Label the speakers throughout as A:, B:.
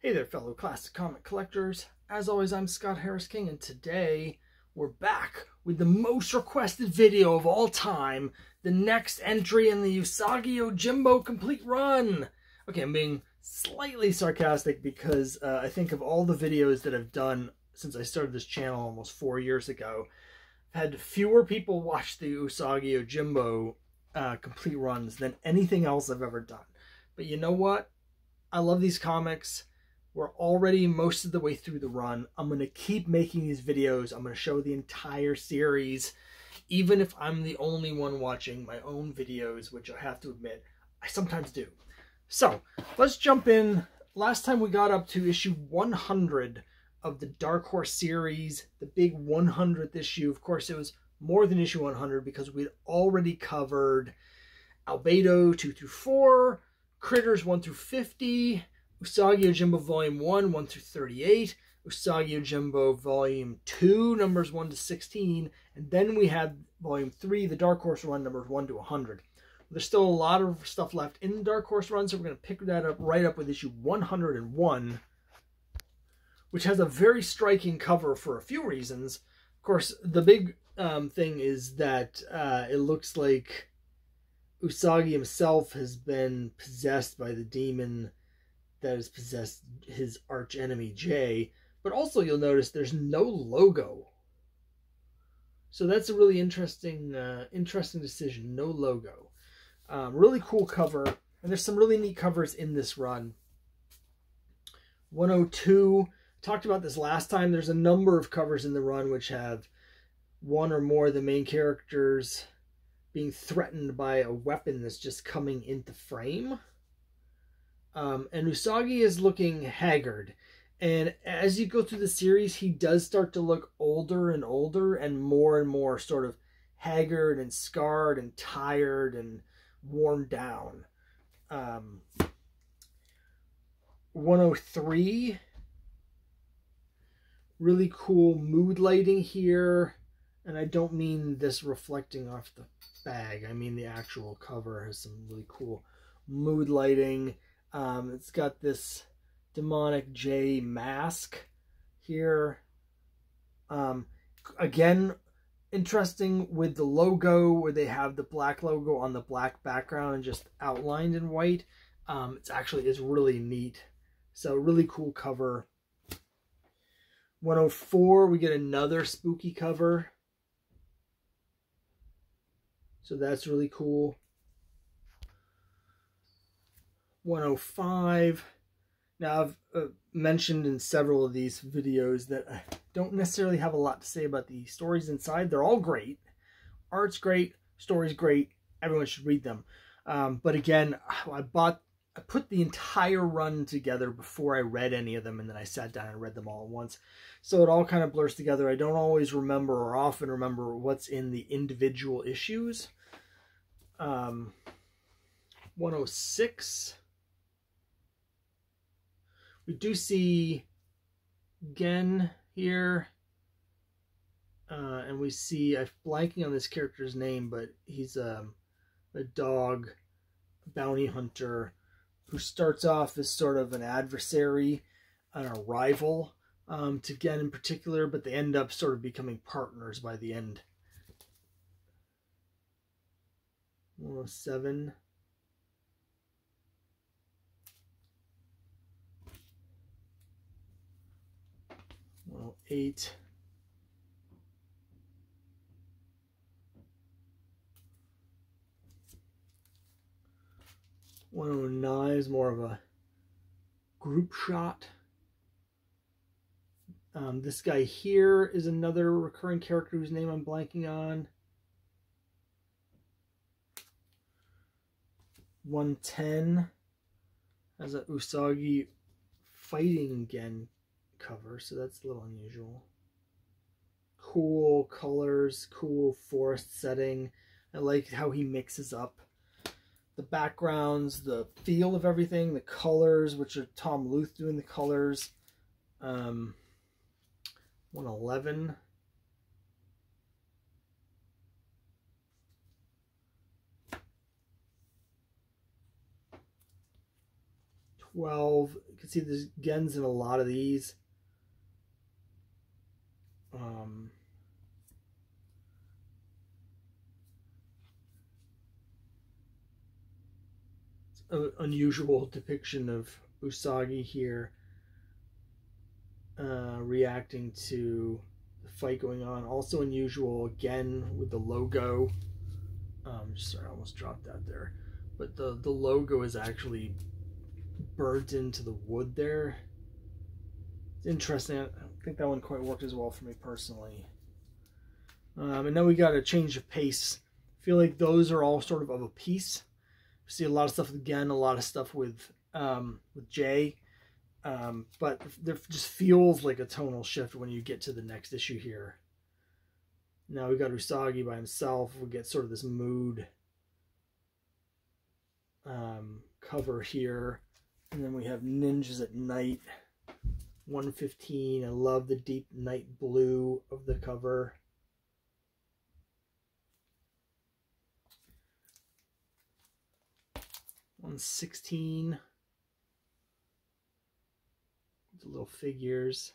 A: Hey there, fellow classic comic collectors. As always, I'm Scott Harris King, and today we're back with the most requested video of all time, the next entry in the Usagi Yojimbo complete run. Okay, I'm being slightly sarcastic because I think of all the videos that I've done since I started this channel almost 4 years ago, I've had fewer people watch the Usagi Yojimbo complete runs than anything else I've ever done. But you know what? I love these comics. We're already most of the way through the run. I'm going to keep making these videos. I'm going to show the entire series, even if I'm the only one watching my own videos, which I have to admit, I sometimes do. So, let's jump in. Last time we got up to issue 100 of the Dark Horse series, the big 100th issue. Of course, it was more than issue 100 because we'd already covered Albedo 2 through 4, Critters 1 through 50, Usagi Yojimbo Volume 1, 1 through 38, Usagi Yojimbo Volume 2, numbers 1 to 16, and then we had Volume 3, the Dark Horse run, numbers 1 to 100. There's still a lot of stuff left in the Dark Horse run, so we're going to pick that up right up with issue 101, which has a very striking cover for a few reasons. Of course, the big thing is that it looks like Usagi himself has been possessed by the demon that has possessed his arch enemy Jay, but also you'll notice there's no logo. So that's a really interesting decision. No logo. Really cool cover, and there's some really neat covers in this run. 102, talked about this last time. There's a number of covers in the run which have one or more of the main characters being threatened by a weapon that's just coming into frame. And Usagi is looking haggard. And as you go through the series, he does start to look older and older and more sort of haggard and scarred and tired and worn down. 103. Really cool mood lighting here. And I don't mean this reflecting off the bag. I mean the actual cover has some really cool mood lighting. It's got this demonic J mask here. Again, interesting with the logo where they have the black logo on the black background and just outlined in white. It's really neat. So really cool cover. 104, we get another spooky cover. So that's really cool. 105. Now, I've mentioned in several of these videos that I don't necessarily have a lot to say about the stories inside. They're all great. Art's great. Story's great. Everyone should read them. But again, I put the entire run together before I read any of them, and then I sat down and read them all at once. So it all kind of blurs together. I don't always remember or often remember what's in the individual issues. 106. We do see Gen here. And we see, I'm blanking on this character's name, but he's a dog bounty hunter who starts off as sort of an adversary and a rival to Gen in particular, but they end up sort of becoming partners by the end. 107. 108. 109 is more of a group shot. This guy here is another recurring character whose name I'm blanking on. 110 has a Usagi fighting Gen cover, so that's a little unusual. Cool colors, cool forest setting. I like how he mixes up the backgrounds, the feel of everything, the colors, which are Tom Luth doing the colors. 111. 12. You can see there's gens in a lot of these. It's an unusual depiction of Usagi here, reacting to the fight going on. Also unusual again with the logo. Sorry, I almost dropped that there. But the logo is actually burnt into the wood there. It's interesting. I don't think that one quite worked as well for me personally. And then we got a change of pace. I feel like those are all sort of a piece. We see a lot of stuff again, a lot of stuff with Jay. But there just feels like a tonal shift when you get to the next issue here. Now we got Usagi by himself. We get sort of this mood cover here. And then we have Ninjas at Night, 115. I love the deep night blue of the cover. $116. The little figures.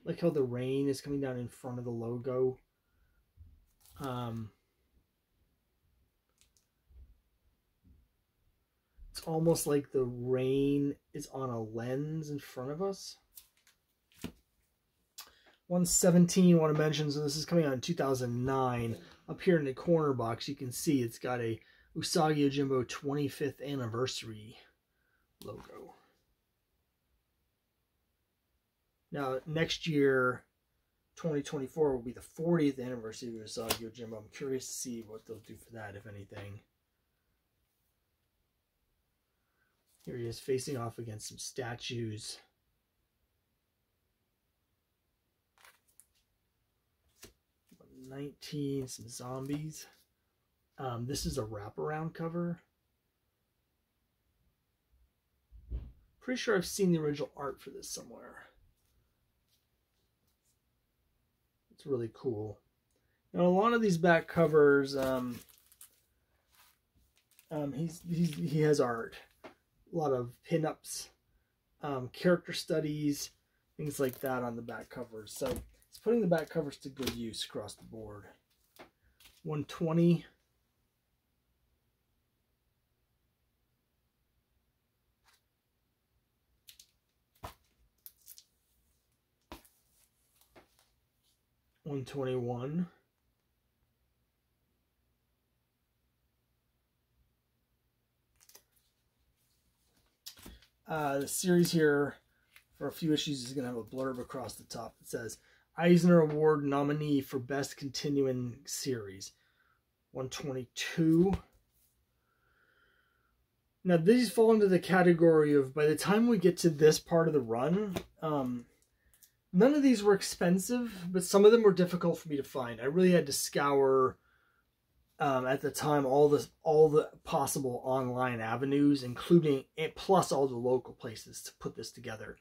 A: Like how the rain is coming down in front of the logo. It's almost like the rain is on a lens in front of us. 117, I want to mention, so this is coming out in 2009. Up here in the corner box, you can see it's got a Usagi Yojimbo 25th anniversary logo. Now, next year, 2024, will be the 40th anniversary of Usagi Yojimbo. I'm curious to see what they'll do for that, if anything. Here he is facing off against some statues. $19, some zombies. This is a wraparound cover. Pretty sure I've seen the original art for this somewhere. It's really cool. Now a lot of these back covers, he has art. A lot of pinups, character studies, things like that on the back covers. So it's putting the back covers to good use across the board. 120. $121. The series here for a few issues is going to have a blurb across the top that says Eisner Award nominee for Best Continuing Series. 122. Now these fall into the category of, by the time we get to this part of the run, none of these were expensive, but some of them were difficult for me to find. I really had to scour at the time all the possible online avenues, including plus all the local places to put this together.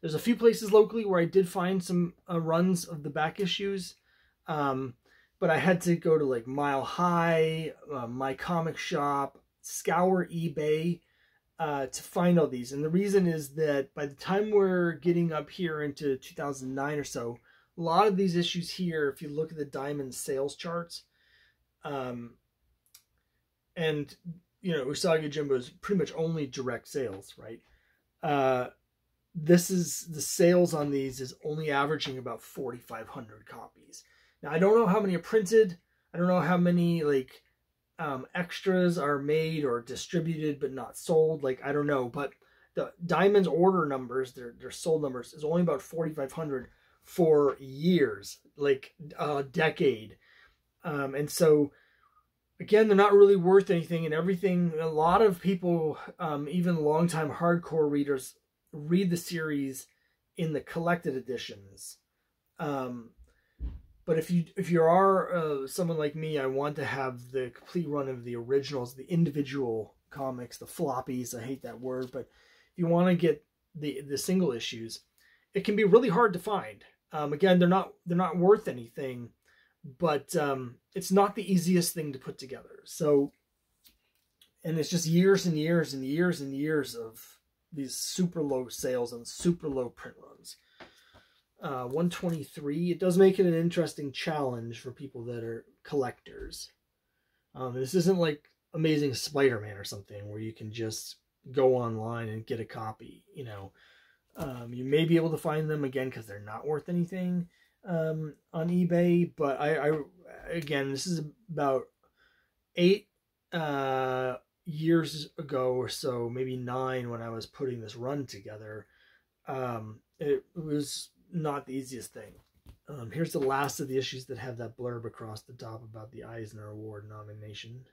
A: There's a few places locally where I did find some runs of the back issues, but I had to go to like Mile High, My Comic Shop, scour eBay to find all these. And the reason is that by the time we're getting up here into 2009 or so, a lot of these issues here, if you look at the Diamond sales charts, and you know, Usagi Yojimbo is pretty much only direct sales, right? This is, the sales on these is only averaging about 4,500 copies. Now I don't know how many are printed. I don't know how many like extras are made or distributed but not sold. Like, I don't know, but the Diamond's order numbers, their sold numbers, is only about 4,500 for years, like a decade. And so again, they're not really worth anything, and everything. A lot of people, even longtime hardcore readers, read the series in the collected editions. But if you are someone like me, I want to have the complete run of the originals, the individual comics, the floppies. I hate that word, but if you want to get the single issues, it can be really hard to find. Again, they're not worth anything, but it's not the easiest thing to put together. So And it's just years and years and years and years of these super low sales and super low print runs. 123. It does make it an interesting challenge for people that are collectors. This isn't like Amazing Spider-Man or something where you can just go online and get a copy. You know, you may be able to find them again because they're not worth anything on eBay. But I again, this is about 8 years ago or so, maybe 9, when I was putting this run together. It was not the easiest thing. Here's the last of the issues that have that blurb across the top about the Eisner Award nomination.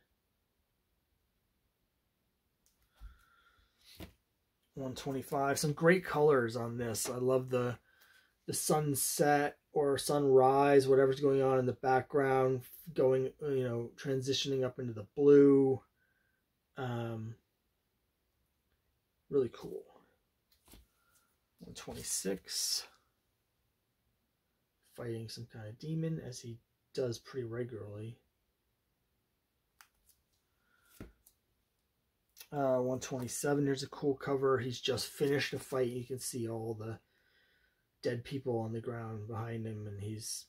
A: 125. Some great colors on this. I love the sunset or sunrise, whatever's going on in the background, going, you know, transitioning up into the blue. Really cool. 126. Fighting some kind of demon, as he does pretty regularly. 127. Here's a cool cover. He's just finished a fight. You can see all the dead people on the ground behind him, and he's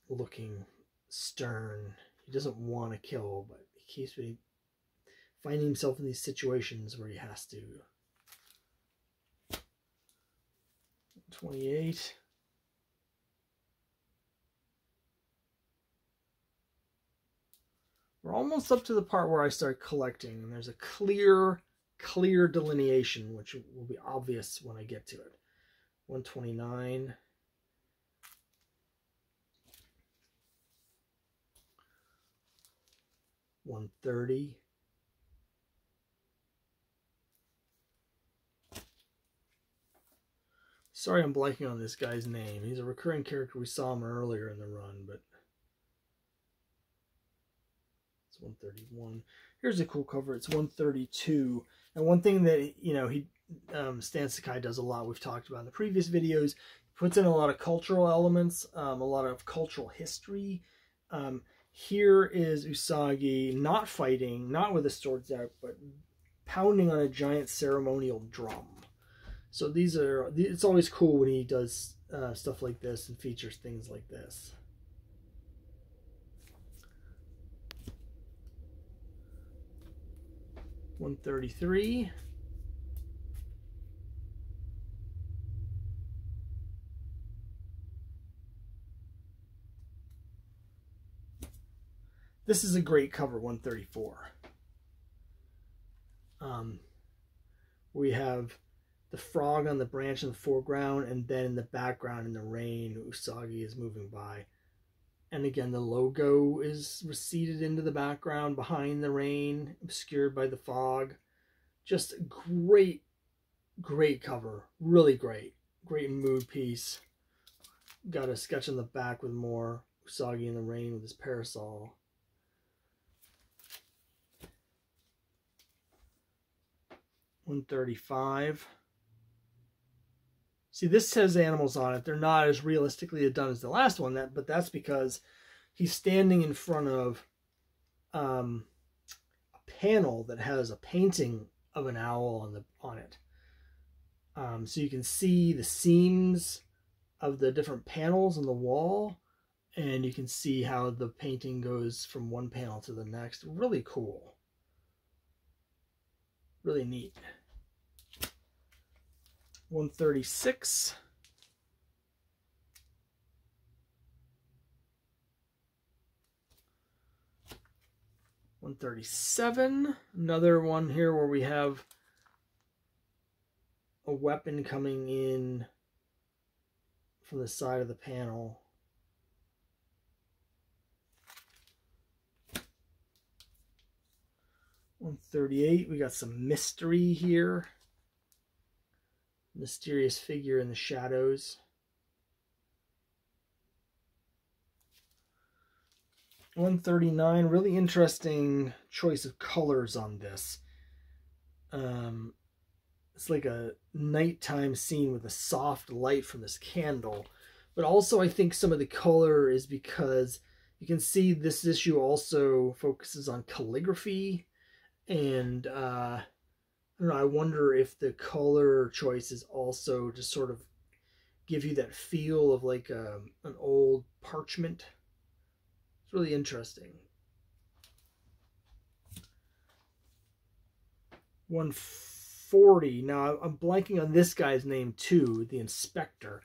A: looking stern. He doesn't want to kill, but he keeps finding himself in these situations where he has to. 28. We're almost up to the part where I start collecting, and there's a clear delineation, which will be obvious when I get to it. 129. 130. Sorry I'm blanking on this guy's name. He's a recurring character. We saw him earlier in the run, but 131. Here's a cool cover. It's 132. And one thing that, you know, Stan Sakai does a lot, we've talked about in the previous videos, puts in a lot of cultural elements, a lot of cultural history. Here is Usagi not fighting, not with his swords out, but pounding on a giant ceremonial drum. So it's always cool when he does stuff like this and features things like this. 133. This is a great cover, 134. We have the frog on the branch in the foreground, and then in the background in the rain, Usagi is moving by. And again, the logo is receded into the background behind the rain, obscured by the fog. Just a great cover. Really great. Great mood piece. Got a sketch on the back with more Usagi in the rain with his parasol. 135. See, this has animals on it. They're not as realistically done as the last one, but that's because he's standing in front of a panel that has a painting of an owl on it. So you can see the seams of the different panels on the wall, and you can see how the painting goes from one panel to the next. Really cool. Really neat. 136. 137. Another one here where we have a weapon coming in from the side of the panel. 138. We got some mystery here. Mysterious figure in the shadows. 139. Really interesting choice of colors on this. It's like a nighttime scene with a soft light from this candle. But also I think some of the color is because you can see this issue also focuses on calligraphy. And I don't know, I wonder if the color choice is also to sort of give you that feel of like an old parchment. It's really interesting. 140. Now I'm blanking on this guy's name too, the inspector.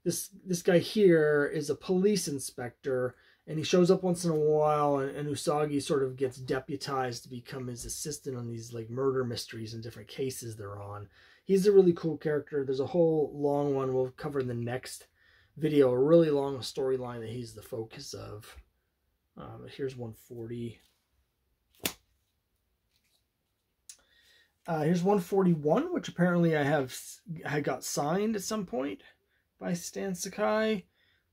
A: This guy here is a police inspector, and he shows up once in a while, and Usagi sort of gets deputized to become his assistant on these like murder mysteries and different cases they're on. He's a really cool character. There's a whole long one we'll cover in the next video, a really long storyline that he's the focus of. Here's 140. Here's 141, which apparently I got signed at some point by Stan Sakai.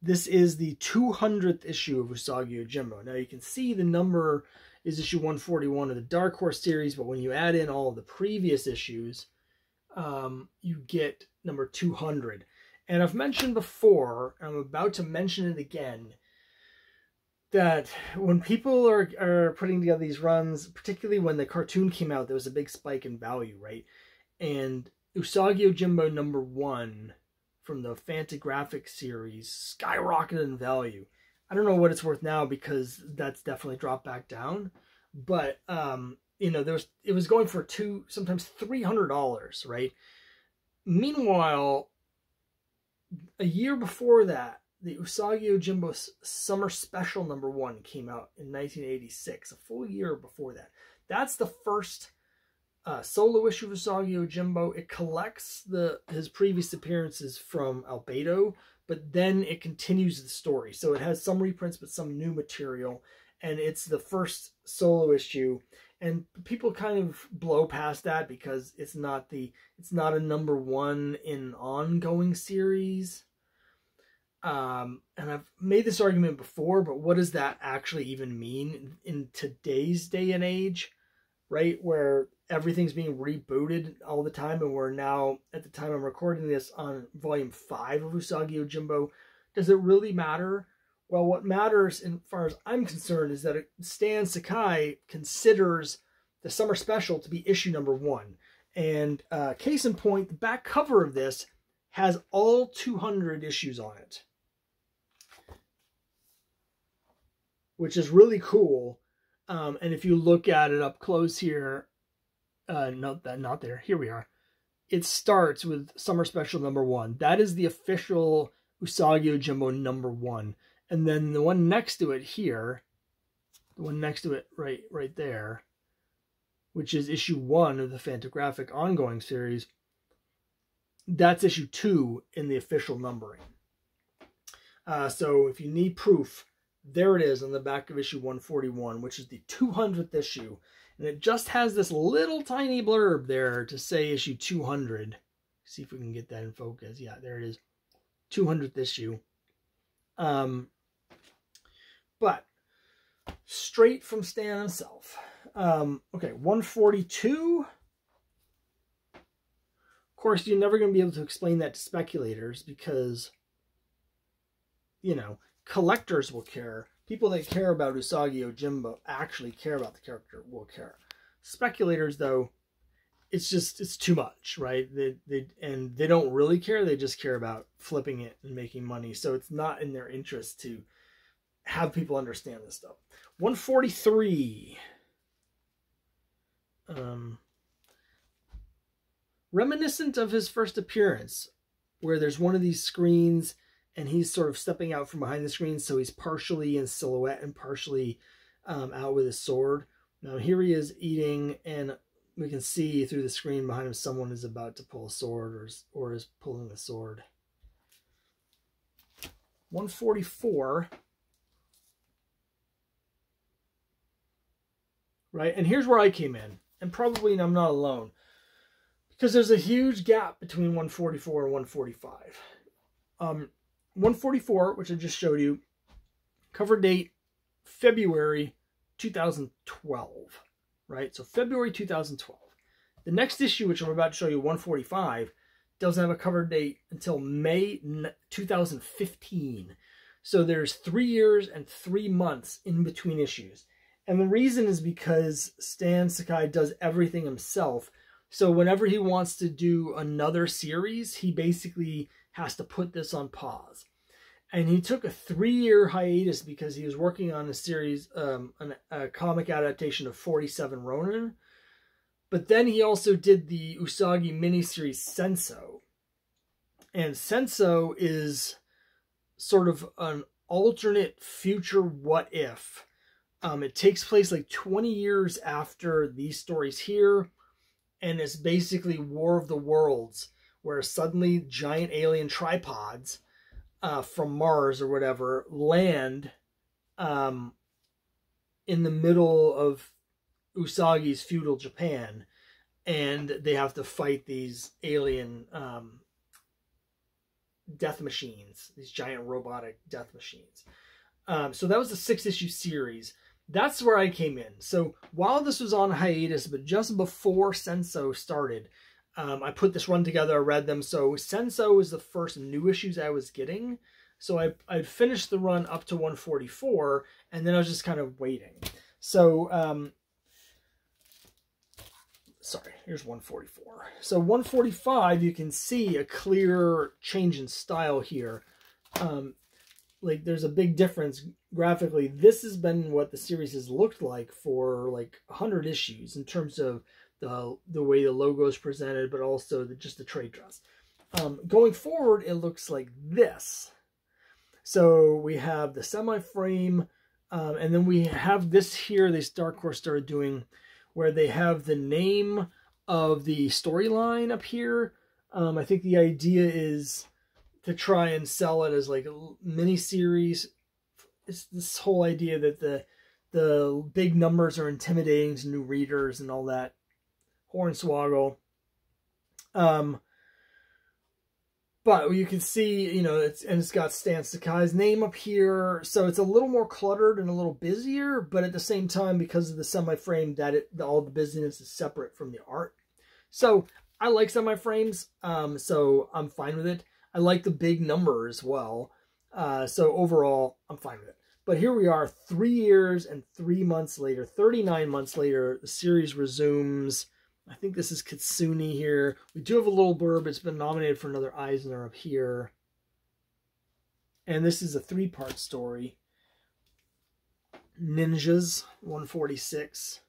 A: This is the 200th issue of Usagi Yojimbo. Now you can see the number is issue 141 of the Dark Horse series, but when you add in all of the previous issues, you get number 200. And I've mentioned before, and I'm about to mention it again, that when people are putting together these runs, particularly when the cartoon came out, there was a big spike in value, right? And Usagi Yojimbo #1 from the Fantagraphic series skyrocketed in value. I don't know what it's worth now because that's definitely dropped back down. But you know, it was going for sometimes $300, right? Meanwhile, a year before that, the Usagi Yojimbo Summer Special #1 came out in 1986, a full year before that. That's the first solo issue of Usagi Yojimbo. It collects his previous appearances from Albedo, but then it continues the story. So it has some reprints, but some new material, and it's the first solo issue. And people kind of blow past that because it's not a #1 in an ongoing series. And I've made this argument before, but what does that actually even mean in today's day and age, right? Where everything's being rebooted all the time, and we're now, at the time I'm recording this, on volume 5 of Usagi Yojimbo. Does it really matter? Well, what matters, as far as I'm concerned, is that Stan Sakai considers the summer special to be issue #1. And case in point, the back cover of this has all 200 issues on it, which is really cool. And if you look at it up close here, not there, here we are. It starts with Summer Special #1. That is the official Usagi Yojimbo #1. And then the one next to it here, the one next to it right there, which is issue 1 of the Fantagraphic ongoing series, that's issue 2 in the official numbering. So if you need proof, there it is on the back of issue 141, which is the 200th issue. And it just has this little tiny blurb there to say issue 200. See if we can get that in focus. Yeah, there it is. 200th issue. But straight from Stan himself. Okay, 142. Of course, you're never going to be able to explain that to speculators because, you know, collectors will care. People that care about Usagi Yojimbo actually care about the character will care. Speculators, though, it's too much, right? They don't really care. They just care about flipping it and making money. So it's not in their interest to have people understand this stuff. 143. Reminiscent of his first appearance, where there's one of these screens and he's sort of stepping out from behind the screen, so he's partially in silhouette and partially out with his sword. Now here he is eating, and we can see through the screen behind him someone is about to pull a sword or is pulling the sword. 144. Right, and here's where I came in, and probably I'm not alone, because there's a huge gap between 144 and 145. 144, which I just showed you, cover date February 2012, right? So February 2012. The next issue, which I'm about to show you, 145, doesn't have a cover date until May 2015. So there's 3 years and 3 months in between issues. And the reason is because Stan Sakai does everything himself. So whenever he wants to do another series, he basically has to put this on pause. And he took a 3-year hiatus because he was working on a series, a comic adaptation of 47 Ronin. But then he also did the Usagi miniseries Senso. And Senso is sort of an alternate future what if. It takes place like 20 years after these stories here. And it's basically War of the Worlds, where suddenly giant alien tripods from Mars or whatever land in the middle of Usagi's feudal Japan, and they have to fight these alien death machines, these giant robotic death machines. So that was a 6-issue series. That's where I came in. So while this was on hiatus, but just before Senso started, I put this run together, I read them. So Senso was the first new issues I was getting. So I finished the run up to 144, and then I was just kind of waiting. So, sorry, here's 144. So 145, you can see a clear change in style here. Like there's a big difference graphically. This has been what the series has looked like for like 100 issues in terms of the way the logo is presented, but also just the trade dress. Going forward, it looks like this. So we have the semi-frame, and then we have this here, this Dark Horse started doing, where they have the name of the storyline up here. I think the idea is to try and sell it as like a mini series. It's this whole idea that the big numbers are intimidating to new readers and all that hornswoggle. But you can see, you know, it's got Stan Sakai's name up here, so it's a little more cluttered and a little busier, but at the same time, because of the semi-frame, all the busyness is separate from the art. So I like semi-frames, so I'm fine with it. I like the big number as well. So overall, I'm fine with it. But here we are, 3 years and 3 months later, 39 months later, the series resumes. I think this is Kitsune here. We do have a little blurb. It's been nominated for another Eisner up here. And this is a 3-part story. Ninjas, 146.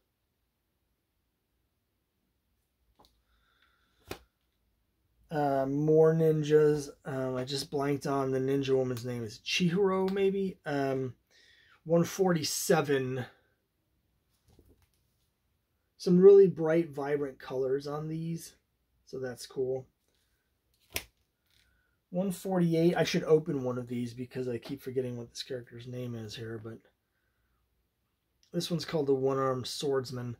A: More ninjas. I just blanked on the ninja woman's name. Is Chihiro, maybe? 147. Some really bright, vibrant colors on these. So that's cool. 148. I should open one of these because I keep forgetting what this character's name is here. But this one's called the One-Armed Swordsman.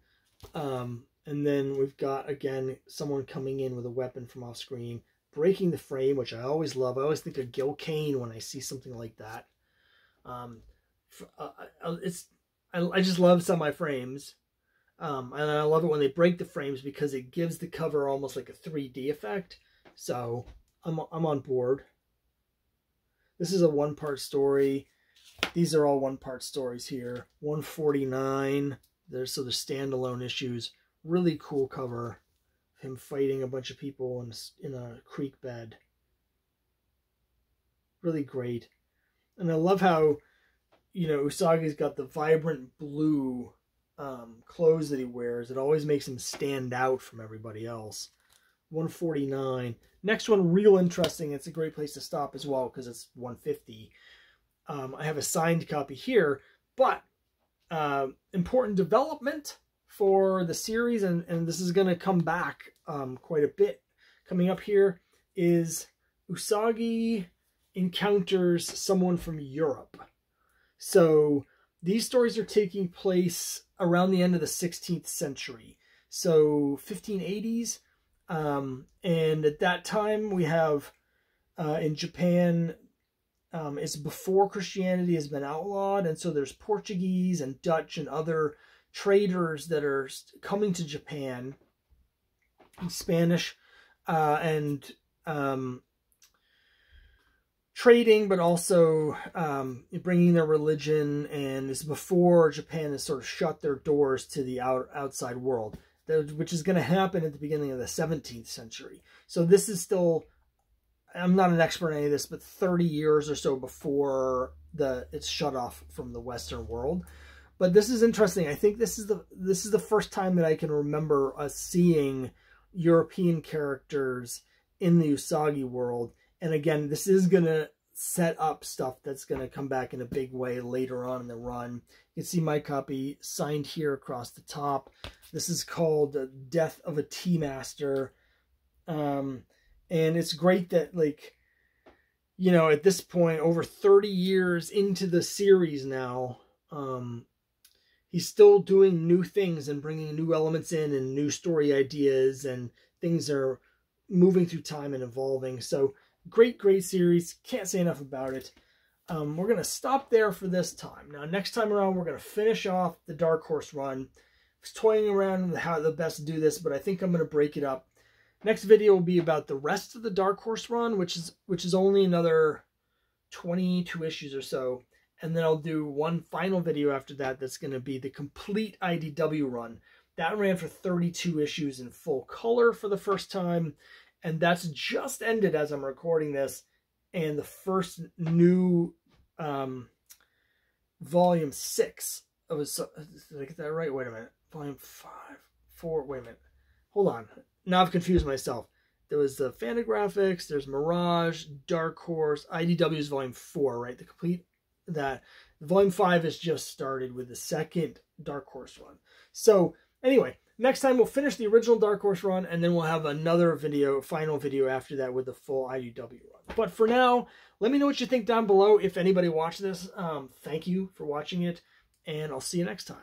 A: And then we've got, again, someone coming in with a weapon from off screen, breaking the frame, which I always love. I always think of Gil Kane when I see something like that. I just love semi-frames. And I love it when they break the frames because it gives the cover almost like a 3D effect. So I'm on board. This is a 1-part story. These are all 1-part stories here. 149. So the standalone issues. Really cool cover. Him fighting a bunch of people in a creek bed. Really great. And I love how, you know, Usagi's got the vibrant blue clothes that he wears. It always makes him stand out from everybody else. 149. Next one, real interesting. It's a great place to stop as well because it's 150. I have a signed copy here, but important development for the series, and this is going to come back quite a bit. Coming up here is Usagi encounters someone from Europe. So these stories are taking place around the end of the 16th century. So 1580s. And at that time we have in Japan, it's before Christianity has been outlawed. And so there's Portuguese and Dutch and other traders that are coming to Japan, and Spanish, and trading, but also bringing their religion, and this is before Japan has sort of shut their doors to the outside world, which is going to happen at the beginning of the 17th century. So this is still, I'm not an expert in any of this, but 30 years or so before it's shut off from the Western world. But this is interesting. I think this is the first time that I can remember us seeing European characters in the Usagi world. And again, this is going to set up stuff that's going to come back in a big way later on in the run. You can see my copy signed here across the top. This is called Death of a Tea Master. And it's great that, like, you know, at this point, over 30 years into the series now, he's still doing new things and bringing new elements in and new story ideas, and things are moving through time and evolving. So great series. Can't say enough about it. We're going to stop there for this time. Now, next time around, we're going to finish off the Dark Horse run. I was toying around with how the best to do this, but I think I'm going to break it up. Next video will be about the rest of the Dark Horse run, which is only another 22 issues or so. And then I'll do one final video after that that's going to be the complete IDW run. That ran for 32 issues in full color for the first time. And that's just ended as I'm recording this. And the first new volume 6 of a... Did I get that right? Wait a minute. Volume 5, 4... Wait a minute. Hold on. Now I've confused myself. There was the Fantagraphics, there's Mirage, Dark Horse, IDW's volume 4, right? The complete... that. Volume 5 has just started with the second Dark Horse run. So, anyway... Next time we'll finish the original Dark Horse run, and then we'll have another video, final video after that with the full IDW run. But for now, let me know what you think down below. If anybody watched this, thank you for watching it, and I'll see you next time.